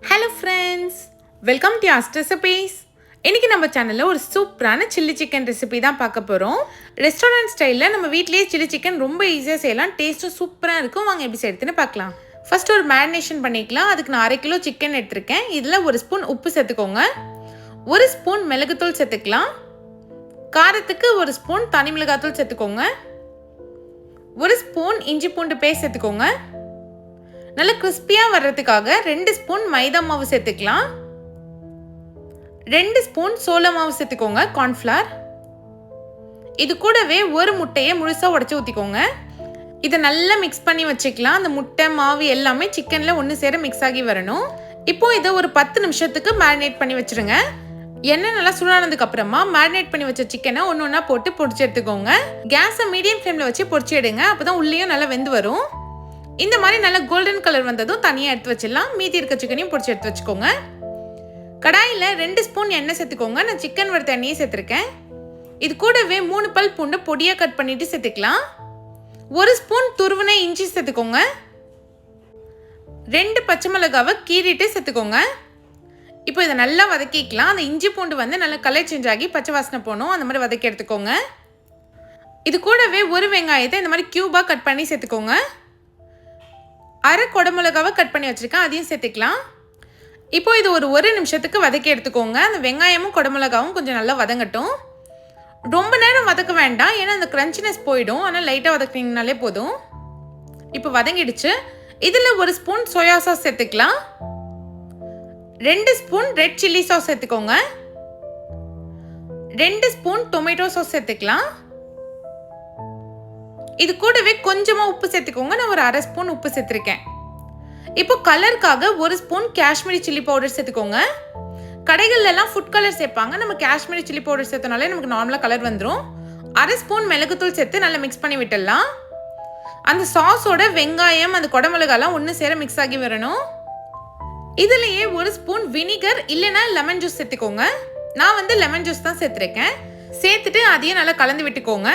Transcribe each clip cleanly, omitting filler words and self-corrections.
Hello friends, welcome to Yas Recipes. இன்னைக்கு நம்ம சேனல்ல ஒரு சூப்பரான சில்லி சிக்கன் ரெசிபி தான் பார்க்க போறோம். ரெஸ்டாரன்ட் ஸ்டைல்ல நம்ம வீட்லயே சில்லி சிக்கன் ரொம்ப ஈஸியா செய்யலாம். டேஸ்டும் சூப்பரா இருக்கும். வாங்க எப்படி செய்யறதுன்னு பார்க்கலாம். ஃபர்ஸ்ட் ஒரு மேரினேஷன் பண்ணிக்கலாம். அதுக்கு நான் 1/2 கிலோ சிக்கன் எடுத்துர்க்கேன். இதுல 1 ஸ்பூன் உப்பு சேர்த்துக்கோங்க. 1 ஸ்பூன் மிளகுத்தூள் சேர்த்துக்கலாம். காரத்துக்கு 1 ஸ்பூன் தனி மிளகாய்த்தூள் சேர்த்துக்கோங்க. 1 ஸ்பூன் இஞ்சி பூண்டு பேஸ்ட் சேர்த்துக்கோங்க. நல்ல கிறிஸ்பியா வர்றதுக்காக 2 ஸ்பூன் மைதா மாவு சேர்த்துக்கலாம். 2 ஸ்பூன் சோள மாவு சேர்த்துக்கோங்க, கார்ன்ஃப்ளவர். இது கூடவே ஒரு முட்டையை முழுசா உடைச்சு ஊத்திக்கோங்க. இதை நல்லா மிக்ஸ் பண்ணி வச்சுக்கலாம். அந்த முட்டை மாவு எல்லாமே சிக்கன்ல ஒன்று சேர மிக்ஸ் ஆகி வரணும். இப்போ இதை ஒரு 10 நிமிஷத்துக்கு மேரினேட் பண்ணி வச்சிருங்க. எண்ணெய் நல்லா சூடானதுக்கு அப்புறமா மேரினேட் பண்ணி வச்ச சிக்கனை ஒன்று போட்டு பொரிச்சு எடுத்துக்கோங்க. கேஸை மீடியம் ஃப்ளேம்ல வச்சு பொரிச்சு எடுங்க. அப்பதான் உள்ளேயும் நல்லா வெந்து வரும். இந்த மாதிரி நல்ல கோல்டன் கலர் வந்ததும் தனியாக எடுத்து வச்சிடலாம். மீதி இருக்க சிக்கனையும் பொரிச்சு எடுத்து வச்சுக்கோங்க. கடாயில் 2 ஸ்பூன் எண்ணெய் சேர்த்துக்கோங்க. நான் சிக்கன் வறுத்த எண்ணெயை சேர்த்துருக்கேன். இது கூடவே 3 பல் பூண்டு பொடியாக கட் பண்ணிட்டு சேர்த்துக்கலாம். 1 ஸ்பூன் துருவின இஞ்சி சேர்த்துக்கோங்க. 2 பச்சை மிளகாவை கீறிட்டு சேர்த்துக்கோங்க. இப்போ இதை நல்லா வதக்கிக்கலாம். அந்த இஞ்சி பூண்டு வந்து நல்லா கலர் சேஞ்ச் ஆகி பச்சை வாசனை போகணும். அந்த மாதிரி வதக்கி எடுத்துக்கோங்க. இது கூடவே ஒரு வெங்காயத்தை இந்த மாதிரி கியூபாக கட் பண்ணி சேர்த்துக்கோங்க. 1/2 குடமிளகாவை கட் பண்ணி வச்சுருக்கேன். அதையும் சேர்த்துக்கலாம். இப்போ இது ஒரு நிமிஷத்துக்கு வதக்கி எடுத்துக்கோங்க. அந்த வெங்காயமும் குடமிளகாவும் கொஞ்சம் நல்லா வதங்கட்டும். ரொம்ப நேரம் வதக்க வேண்டாம், ஏன்னா அந்த கிரன்ச்சினஸ் போயிடும். ஆனால் லைட்டாக வதக்கினீங்கனாலே போதும். இப்போ வதங்கிடுச்சு. இதில் 1 ஸ்பூன் சோயா சாஸ் சேர்த்துக்கலாம். 2 ஸ்பூன் ரெட் சில்லி சாஸ் சேர்த்துக்கோங்க. 2 ஸ்பூன் டொமேட்டோ சாஸ் சேர்த்துக்கலாம். இது கூடவே கொஞ்சமாக உப்பு சேர்த்துக்கோங்க. நான் ஒரு 1/2 ஸ்பூன் உப்பு சேர்த்துருக்கேன். இப்போ கலருக்காக 1 ஸ்பூன் காஷ்மீரி சில்லி பவுடர் சேர்த்துக்கோங்க. கடைகள்லாம் ஃபுட் கலர் சேர்ப்பாங்க. நம்ம காஷ்மீரி சில்லி பவுடர் சேர்த்தனாலே நமக்கு நார்மலாக கலர் வந்துடும். 1/2 ஸ்பூன் மிளகுத்தூள் சேர்த்து நல்லா மிக்ஸ் பண்ணி விட்டுடலாம். அந்த சாஸோட வெங்காயம் அந்த குடமிளகாலாம் ஒன்று சேர மிக்ஸ் ஆகி வரணும். இதுலேயே 1 ஸ்பூன் வினிகர் இல்லைன்னா லெமன் ஜூஸ் சேர்த்துக்கோங்க. நான் வந்து லெமன் ஜூஸ் தான் சேர்த்துருக்கேன். சேர்த்துட்டு அதையும் நல்லா கலந்து விட்டுக்கோங்க.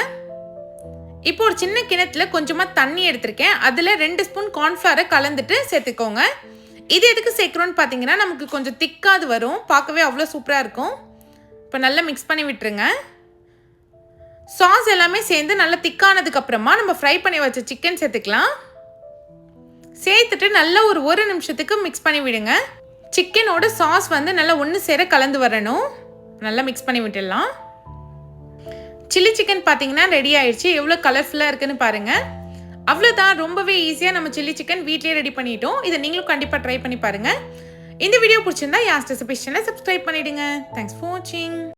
இப்போ ஒரு சின்ன கிணத்துல கொஞ்சமாக தண்ணி எடுத்திருக்கேன். அதில் 2 ஸ்பூன் கார்ன்ஃப்ளவரை கலந்துட்டு சேர்த்துக்கோங்க. இது எதுக்கு சேர்க்குறோன்னு பார்த்தீங்கன்னா நமக்கு கொஞ்சம் திக்காது வரும். பார்க்கவே அவ்வளோ சூப்பராக இருக்கும். இப்போ நல்லா மிக்ஸ் பண்ணி விட்டுருங்க. சாஸ் எல்லாமே சேர்ந்து நல்லா திக்கானதுக்கு அப்புறமா நம்ம ஃப்ரை பண்ணி வச்ச சிக்கன் சேர்த்துக்கலாம். சேர்த்துட்டு நல்லா ஒரு நிமிஷத்துக்கு மிக்ஸ் பண்ணி விடுங்க. சிக்கனோட சாஸ் வந்து நல்லா ஒன்று சேர கலந்து வரணும். நல்லா மிக்ஸ் பண்ணி விட்டுடலாம். சில்லி சிக்கன் பார்த்தீங்கன்னா ரெடி ஆயிடுச்சு. எவ்வளோ கலர்ஃபுல்லாக இருக்குன்னு பாருங்கள். அவ்வளோதான், ரொம்பவே ஈஸியாக நம்ம சில்லி சிக்கன் வீட்லேயே ரெடி பண்ணிட்டோம். இதை நீங்களும் கண்டிப்பாக ட்ரை பண்ணி பாருங்கள். இந்த வீடியோ பிடிச்சிருந்தா யாஸ் ரெசிபீஸ் சேனலை சப்ஸ்கிரைப் பண்ணிவிடுங்க. தேங்க்ஸ் ஃபார் வாட்சிங்.